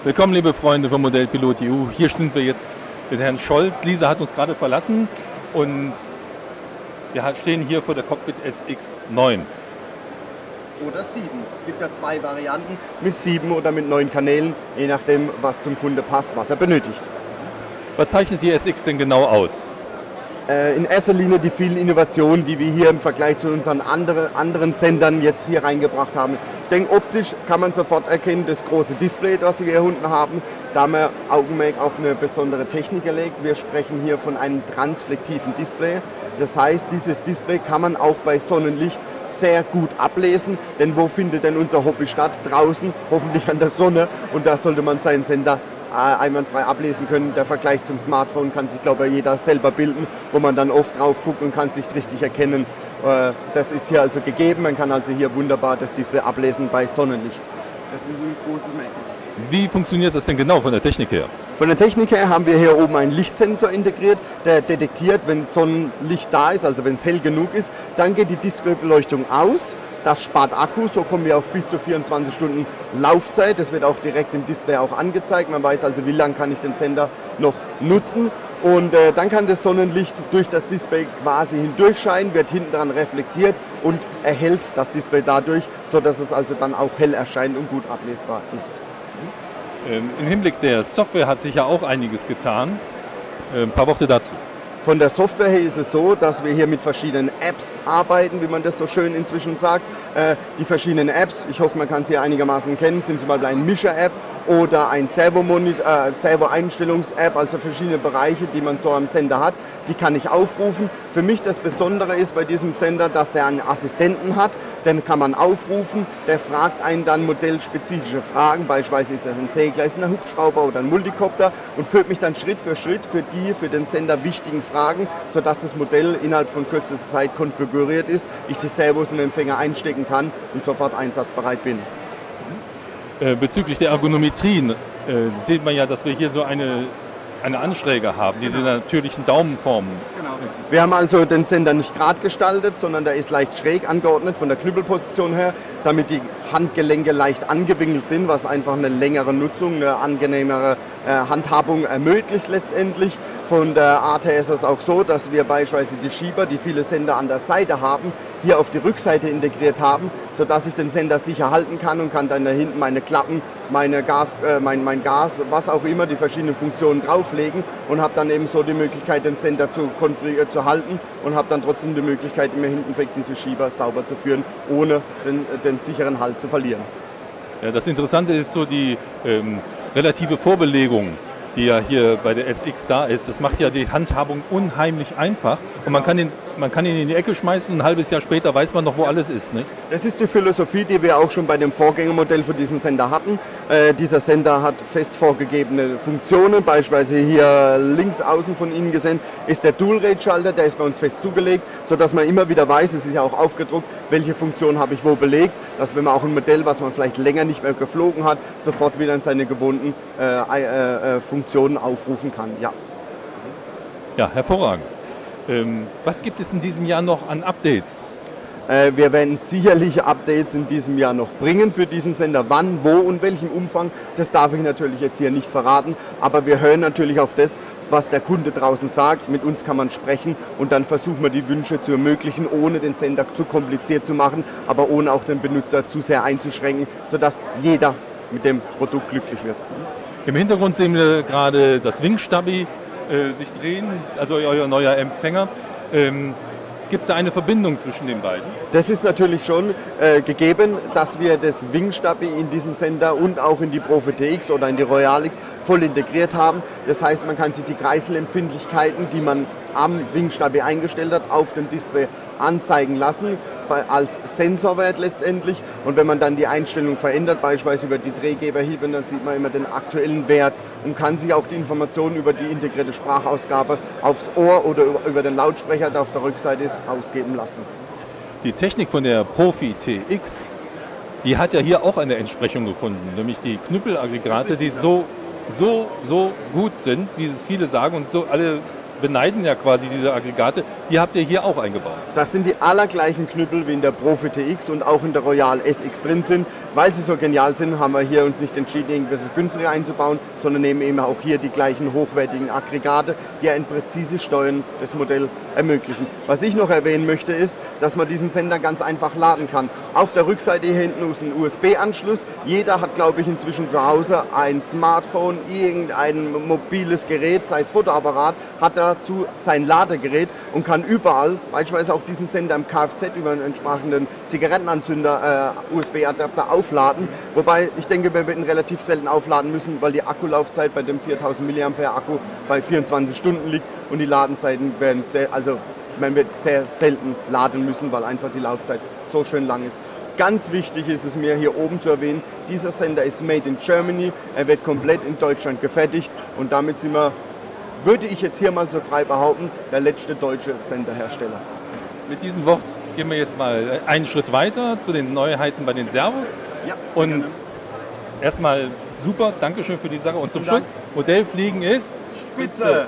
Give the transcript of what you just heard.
Willkommen, liebe Freunde von Modellpilot EU. Hier sind wir jetzt mit Herrn Scholz. Lisa hat uns gerade verlassen und wir stehen hier vor der Cockpit SX9. Oder 7. Es gibt ja zwei Varianten, mit 7 oder mit 9 Kanälen, je nachdem, was zum Kunde passt, was er benötigt. Was zeichnet die SX denn genau aus? In erster Linie die vielen Innovationen, die wir hier im Vergleich zu unseren anderen Sendern jetzt hier reingebracht haben. Ich denke, optisch kann man sofort erkennen, das große Display, das wir hier unten haben. Da haben wir Augenmerk auf eine besondere Technik gelegt. Wir sprechen hier von einem transflektiven Display. Das heißt, dieses Display kann man auch bei Sonnenlicht sehr gut ablesen, denn wo findet denn unser Hobby statt? Draußen, hoffentlich an der Sonne, und da sollte man seinen Sender einwandfrei ablesen können. Der Vergleich zum Smartphone kann sich, glaube ich, jeder selber bilden, wo man dann oft drauf guckt und kann sich richtig erkennen. Das ist hier also gegeben, man kann also hier wunderbar das Display ablesen bei Sonnenlicht. Das ist ein großes Merkmal. Wie funktioniert das denn genau von der Technik her? Von der Technik her haben wir hier oben einen Lichtsensor integriert, der detektiert, wenn Sonnenlicht da ist, also wenn es hell genug ist, dann geht die Displaybeleuchtung aus. Das spart Akku, so kommen wir auf bis zu 24 Stunden Laufzeit. Das wird auch direkt im Display auch angezeigt. Man weiß also, wie lange kann ich den Sender noch nutzen. Und dann kann das Sonnenlicht durch das Display quasi hindurchscheinen, wird hinten dran reflektiert und erhellt das Display dadurch, sodass es also dann auch hell erscheint und gut ablesbar ist. Im Hinblick der Software hat sich ja auch einiges getan. Ein paar Worte dazu. Von der Software her ist es so, dass wir hier mit verschiedenen Apps arbeiten, wie man das so schön inzwischen sagt. Die verschiedenen Apps, ich hoffe, man kann sie einigermaßen kennen, sind zum Beispiel ein Mischer-App oder ein Servo-Einstellungs-App, also verschiedene Bereiche, die man so am Sender hat. Die kann ich aufrufen. Für mich das Besondere ist bei diesem Sender, dass der einen Assistenten hat. Den kann man aufrufen, der fragt einen dann modellspezifische Fragen, beispielsweise ist es ein Segler, ist es ein Hubschrauber oder ein Multicopter, und führt mich dann Schritt für Schritt für die für den Sender wichtigen Fragen, sodass das Modell innerhalb von kürzester Zeit konfiguriert ist, ich die Servos und Empfänger einstecken kann und sofort einsatzbereit bin. Bezüglich der Ergonometrien sieht man ja, dass wir hier so eine Anschräge haben, diese natürlichen Daumenformen. Genau. Wir haben also den Sender nicht gerade gestaltet, sondern der ist leicht schräg angeordnet von der Knüppelposition her, damit die Handgelenke leicht angewinkelt sind, was einfach eine längere Nutzung, eine angenehmere Handhabung ermöglicht letztendlich. Von der Art her ist es auch so, dass wir beispielsweise die Schieber, die viele Sender an der Seite haben, hier auf die Rückseite integriert haben, sodass ich den Sender sicher halten kann und kann dann da hinten meine Klappen, mein Gas, was auch immer, die verschiedenen Funktionen drauflegen und habe dann eben so die Möglichkeit, den Sender zu halten und habe dann trotzdem die Möglichkeit, im Hintenweg diese Schieber sauber zu führen, ohne den sicheren Halt zu verlieren. Ja, das Interessante ist so die relative Vorbelegung, die ja hier bei der SX da ist. Das macht ja die Handhabung unheimlich einfach und man kann ihn in die Ecke schmeißen und ein halbes Jahr später weiß man noch, wo alles ist. Nicht? Das ist die Philosophie, die wir auch schon bei dem Vorgängermodell für diesen Sender hatten. Dieser Sender hat fest vorgegebene Funktionen, beispielsweise hier links außen von Ihnen gesehen ist der Dual-Rate-Schalter, der ist bei uns fest zugelegt, sodass man immer wieder weiß, es ist ja auch aufgedruckt, welche Funktion habe ich wo belegt, dass wenn man auch ein Modell, was man vielleicht länger nicht mehr geflogen hat, sofort wieder in seine gewohnten Funktionen aufrufen kann. Ja, ja, hervorragend. Was gibt es in diesem Jahr noch an Updates? Wir werden sicherlich Updates in diesem Jahr noch bringen für diesen Sender. Wann, wo und welchem Umfang, das darf ich natürlich jetzt hier nicht verraten. Aber wir hören natürlich auf das, was der Kunde draußen sagt. Mit uns kann man sprechen und dann versuchen wir die Wünsche zu ermöglichen, ohne den Sender zu kompliziert zu machen, aber ohne auch den Benutzer zu sehr einzuschränken, sodass jeder mit dem Produkt glücklich wird. Im Hintergrund sehen wir gerade das Wingstabi sich drehen, also euer neuer Empfänger. Gibt es da eine Verbindung zwischen den beiden? Das ist natürlich schon gegeben, dass wir das Wingstabi in diesen Sender und auch in die Prophet TX oder in die Royalix voll integriert haben. Das heißt, man kann sich die Kreiselempfindlichkeiten, die man am Wingstabi eingestellt hat, auf dem Display anzeigen lassen, als Sensorwert letztendlich. Und wenn man dann die Einstellung verändert, beispielsweise über die Drehgeberhiebe, dann sieht man immer den aktuellen Wert und kann sich auch die Informationen über die integrierte Sprachausgabe aufs Ohr oder über den Lautsprecher, der auf der Rückseite ist, ausgeben lassen. Die Technik von der Profi TX, die hat ja hier auch eine Entsprechung gefunden, nämlich die Knüppelaggregate, die so gut sind, wie es viele sagen, und so alle beneiden ja quasi diese Aggregate, die habt ihr hier auch eingebaut. Das sind die allergleichen Knüppel wie in der Profi TX und auch in der Royal SX drin sind. Weil sie so genial sind, haben wir hier uns nicht entschieden, irgendwas günstiger einzubauen, sondern nehmen eben auch hier die gleichen hochwertigen Aggregate, die ein präzises Steuern des Modells ermöglichen. Was ich noch erwähnen möchte, ist, dass man diesen Sender ganz einfach laden kann. Auf der Rückseite hier hinten ist ein USB-Anschluss. Jeder hat, glaube ich, inzwischen zu Hause ein Smartphone, irgendein mobiles Gerät, sei es Fotoapparat, hat dazu sein Ladegerät und kann überall, beispielsweise auch diesen Sender im Kfz über einen entsprechenden Zigarettenanzünder USB-Adapter aufladen. Wobei ich denke, wir werden relativ selten aufladen müssen, weil die Akkulaufzeit bei dem 4000 mAh Akku bei 24 Stunden liegt und die Ladenzeiten werden man wird sehr selten laden müssen, weil einfach die Laufzeit so schön lang ist. Ganz wichtig ist es mir hier oben zu erwähnen, dieser Sender ist made in Germany, er wird komplett in Deutschland gefertigt und damit sind wir, würde ich jetzt hier mal so frei behaupten, der letzte deutsche Senderhersteller. Mit diesem Wort gehen wir jetzt mal einen Schritt weiter zu den Neuheiten bei den Servos. Ja, und gerne. erstmal super, Dankeschön für die Sache. Und zum Vielen Schluss, Modellfliegen ist Spitze!